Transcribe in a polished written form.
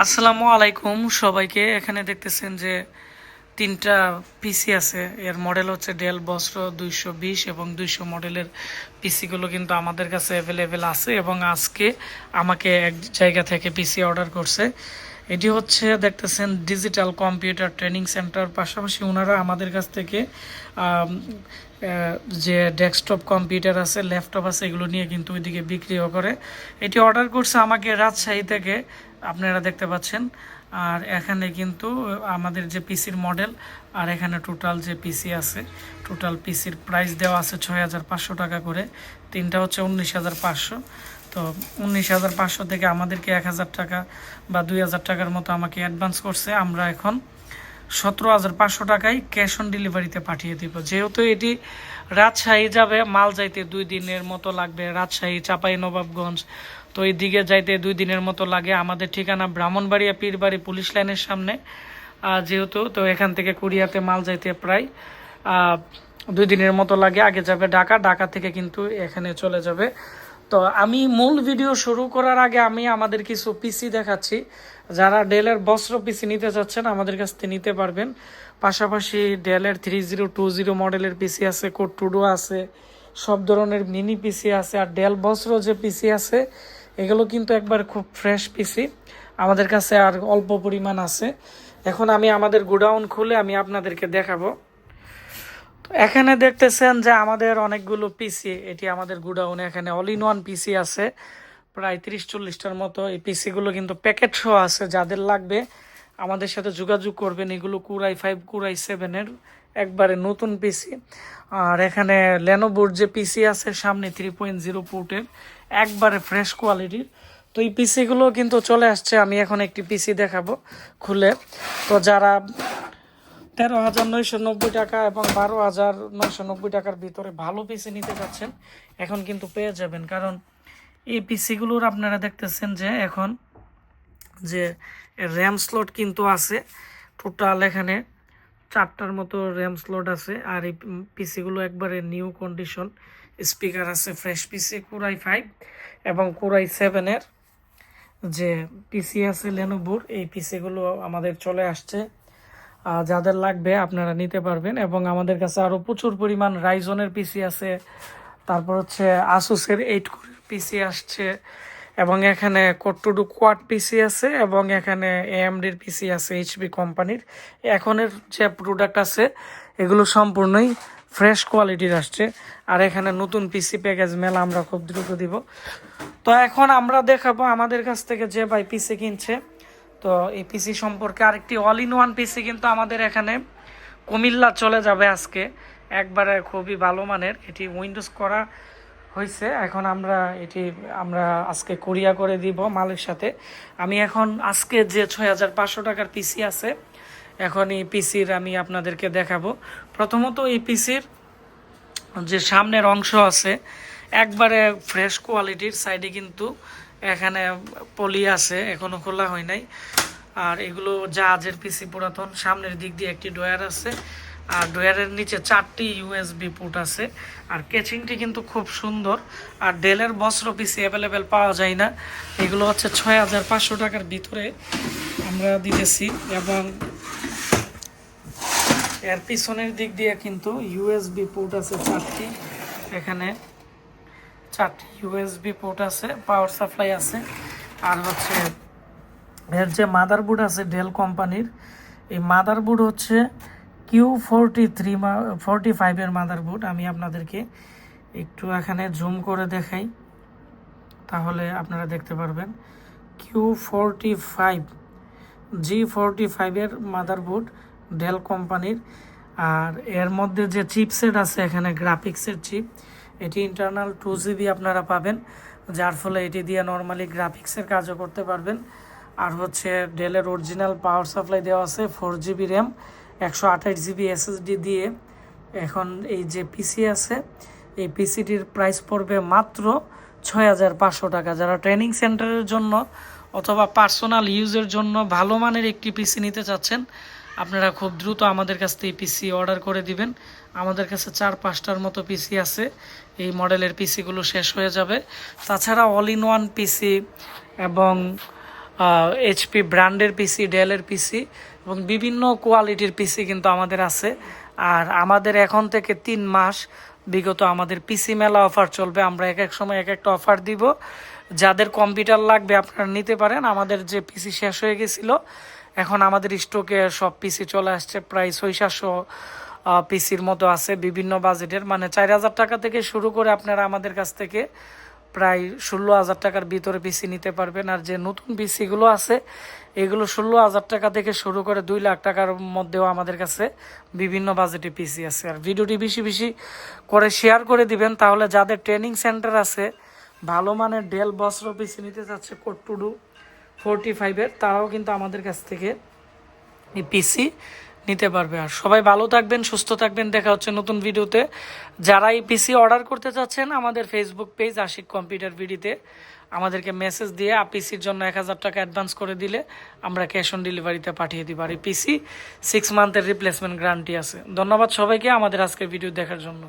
আসসালামু আলাইকুম সবাইকে। এখানে দেখতেছেন যে তিনটা পিসি আছে। এর মডেল হচ্ছে ডেল বস্ত্র 220 এবং 200 মডেলের পিসিগুলো কিন্তু আমাদের কাছে অ্যাভেলেবেল আছে এবং আজকে আমাকে এক জায়গা থেকে পিসি অর্ডার করছে। এটি হচ্ছে দেখতেছেন ডিজিটাল কম্পিউটার ট্রেনিং সেন্টার। পাশাপাশি ওনারা আমাদের কাছ থেকে আম, যে ডেস্কটপ কম্পিউটার আছে, ল্যাপটপ আছে, এগুলো নিয়ে কিন্তু ওইদিকে বিক্রিও করে। এটি অর্ডার করছে আমাকে রাজশাহী থেকে, আপনারা দেখতে পাচ্ছেন। আর এখানে কিন্তু আমাদের যে পিসির মডেল আর এখানে টোটাল যে পিসি আছে, টোটাল পিসির প্রাইস দেওয়া আছে 6,500 টাকা করে। তিনটা হচ্ছে 19,500। তো 19,500 থেকে আমাদেরকে 1,000 টাকা বা 2,000 টাকার মতো আমাকে অ্যাডভান্স করছে। আমরা এখন 17,500 টাকায় ক্যাশ অন ডেলিভারিতে পাঠিয়ে দিব। যেহেতু এটি রাজশাহী যাবে, মাল যাইতে 2 দিনের মতো লাগবে। রাজশাহী, চাঁপাইনবাবগঞ্জ, তো এই দিকে যাইতে 2 দিনের মতো লাগে। আমাদের ঠিকানা ব্রাহ্মণবাড়িয়া পীরবাড়ি পুলিশ লাইনের সামনে। যেহেতু তো এখান থেকে কুরিয়াতে মাল যাইতে প্রায় 2 দিনের মতো লাগে। আগে যাবে ঢাকা, ঢাকা থেকে কিন্তু এখানে চলে যাবে। তো আমি মূল ভিডিও শুরু করার আগে আমি আমাদের কিছু পিসি দেখাচ্ছি। যারা ডেলের বস্ত্র পিসি নিতে চাচ্ছেন আমাদের কাছ থেকে নিতে পারবেন। পাশাপাশি ডেলের 3020 মডেলের পিসি আছে, কোড টুডো আছে, সব ধরনের মিনি পিসি আছে। আর ডেল বস্ত্র যে পিসি আছে এগুলো কিন্তু একবার খুব ফ্রেশ পিসি আমাদের কাছে আর অল্প পরিমাণ আছে। এখন আমি আমাদের গোডাউন খুলে আমি আপনাদেরকে দেখাবো। তো এখানে দেখতেছেন যে আমাদের অনেকগুলো পিসি, এটি আমাদের গোডাউনে। এখানে অল ইন ওয়ান পিসি আছে প্রায় 30-40টার মতো। এই পিসিগুলো কিন্তু প্যাকেট সহ আছে। যাদের লাগবে আমাদের সাথে যোগাযোগ করবেন। এগুলো কুরাই 5, কুরাই 7-এর একবারে নতুন পিসি। আর এখানে লেনোভোর যে পিসি আছে সামনে 3.0 পোর্টের, একবারে ফ্রেশ কোয়ালিটির। তো এই পিসিগুলো কিন্তু চলে আসছে। আমি এখন একটি পিসি দেখাবো খুলে। তো যারা 13,990 টাকা এবং 12,990 টাকার ভিতরে ভালো পিসি নিতে যাচ্ছেন এখন কিন্তু পেয়ে যাবেন। কারণ এই পিসিগুলোর আপনারা দেখতেছেন যে এখন যে র্যাম স্লট কিন্তু আছে টোটাল এখানে 4টার মতো র্যাম স্লট আছে। আর এই পিসিগুলো একবারে নিউ কন্ডিশন, স্পিকার আছে ফ্রেশ পিসি। কুরাই 5 এবং কুরাই 7-এর যে পিসি আছে লেনোভোর, এই পিসিগুলো আমাদের চলে আসছে। যাদের লাগবে আপনারা নিতে পারবেন। এবং আমাদের কাছে আরও প্রচুর পরিমাণ রাইজনের পিসি আছে। তারপর হচ্ছে আসুসের 8 কোরের পিসি আসছে এবং এখানে কোট্টুডু কোয়াড পিসি আছে এবং এখানে এএমডির পিসি আছে এইচপি কোম্পানির। এখনের যে প্রোডাক্ট আছে এগুলো সম্পূর্ণই ফ্রেশ কোয়ালিটির আসছে। আর এখানে নতুন পিসি প্যাকেজ মেলা আমরা খুব দ্রুত দিব। তো এখন আমরা দেখাবো আমাদের কাছ থেকে যে ভাই পিসি কিনছে। তো এই পিসি সম্পর্কে আরেকটি অল ইন ওয়ান পিসি কিন্তু আমাদের এখানে কুমিল্লা চলে যাবে আজকে, একবারে খুবই ভালো মানের। এটি উইন্ডোজ করা হয়েছে। এখন আমরা আজকে কুরিয়া করে দিব মালের সাথে। আমি এখন আজকে যে 6,500 টাকার পিসি আছে এখন এই পিসির আমি আপনাদেরকে দেখাবো। প্রথমত এই পিসির যে সামনের অংশ আছে একবারে ফ্রেশ কোয়ালিটির। সাইডে কিন্তু এখানে পলি আছে, এখনো খোলা হয় নাই। আর এগুলো জাহাজের পিসি পুরাতন। সামনের দিক দিয়ে একটি ডয়ার আছে আর ডয়ারের নিচে 4টি ইউএসবি পোর্ট আছে। আর কেচিংটি কিন্তু খুব সুন্দর। আর ডেলের বস্ত্র পিসি অ্যাভেলেবেল পাওয়া যায় না। এগুলো হচ্ছে 6,500 টাকার ভিতরে আমরা দিতেছি। এবং এর পিছনের দিক দিয়ে কিন্তু ইউএসবি পোর্ট আছে 4টি। এখানে 4টি ইউএসবি পোর্ট আছে, পাওয়ার সাপ্লাই আছে। আর হচ্ছে এর যে মাদারবোর্ড আছে ডেল কোম্পানির, এই মাদারবোর্ড হচ্ছে Q43-45 মাদারবোর্ড। আমি আপনাদেরকে একটু এখানে জুম করে দেখাই, তাহলে আপনারা দেখতে পারবেন। Q45 G45 মাদারবোর্ড ডেল কোম্পানির। আর এর মধ্যে যে চিপসেট আছে এখানে গ্রাফিক্সের চিপ, এটি ইন্টারনাল 2GB আপনারা পাবেন, যার ফলে এটি দিয়ে নর্মালি গ্রাফিক্সের কাজও করতে পারবেন। আর হচ্ছে ডেলের অরিজিনাল পাওয়ার সাপ্লাই দেওয়া আছে, 4GB র্যাম, 128GB SSD দিয়ে। এখন এই যে পিসি আছে এই পিসিটির প্রাইস পড়বে মাত্র 6,500 টাকা। যারা ট্রেনিং সেন্টারের জন্য অথবা পার্সোনাল ইউজের জন্য ভালো মানের একটি পিসি নিতে চাচ্ছেন আপনারা খুব দ্রুত আমাদের কাছ থেকে পিসি অর্ডার করে দিবেন। আমাদের কাছে 4-5টার মতো পিসি আছে, এই মডেলের পিসিগুলো শেষ হয়ে যাবে। তাছাড়া অল ইন ওয়ান পিসি এবং এইচপি ব্র্যান্ডের পিসি, ডেলের পিসি এবং বিভিন্ন কোয়ালিটির পিসি কিন্তু আমাদের আছে। আর আমাদের এখন থেকে 3 মাস বিগত আমাদের পিসি মেলা অফার চলবে। আমরা এক এক সময় এক একটা অফার দিব। যাদের কম্পিউটার লাগবে আপনারা নিতে পারেন। আমাদের যে পিসি শেষ হয়ে গেছিল, এখন আমাদের স্টকে সব পিসি চলে আসছে। প্রায় 600-700 পিসির মতো আছে বিভিন্ন বাজেটের, মানে 4,000 টাকা থেকে শুরু করে আপনারা আমাদের কাছ থেকে প্রায় 16,000 টাকার ভিতরে পিসি নিতে পারবেন। আর যে নতুন পিসিগুলো আছে এগুলো 16,000 টাকা থেকে শুরু করে 2 লাখ টাকার মধ্যেও আমাদের কাছে বিভিন্ন বাজেটে পিসি আছে। আর ভিডিওটি বেশি বেশি করে শেয়ার করে দিবেন, তাহলে যাদের ট্রেনিং সেন্টার আছে, ভালো মানের ডেল বসরো পিসি নিতে চাচ্ছে কোড টু ডু 45-এর, তারাও কিন্তু আমাদের কাছ থেকে এই পিসি নিতে পারবে। আর সবাই ভালো থাকবেন, সুস্থ থাকবেন, দেখা হচ্ছে নতুন ভিডিওতে। যারা এই পিসি অর্ডার করতে চাচ্ছেন আমাদের ফেসবুক পেজ আশিক কম্পিউটার ভিডিতে আমাদেরকে মেসেজ দিয়ে পিসির জন্য 1,000 টাকা অ্যাডভান্স করে দিলে আমরা ক্যাশ অন ডেলিভারিতে পাঠিয়ে দিব। আর এই পিসি 6 মান্থের রিপ্লেসমেন্ট গ্যারান্টি আছে। ধন্যবাদ সবাইকে আমাদের আজকের ভিডিও দেখার জন্য।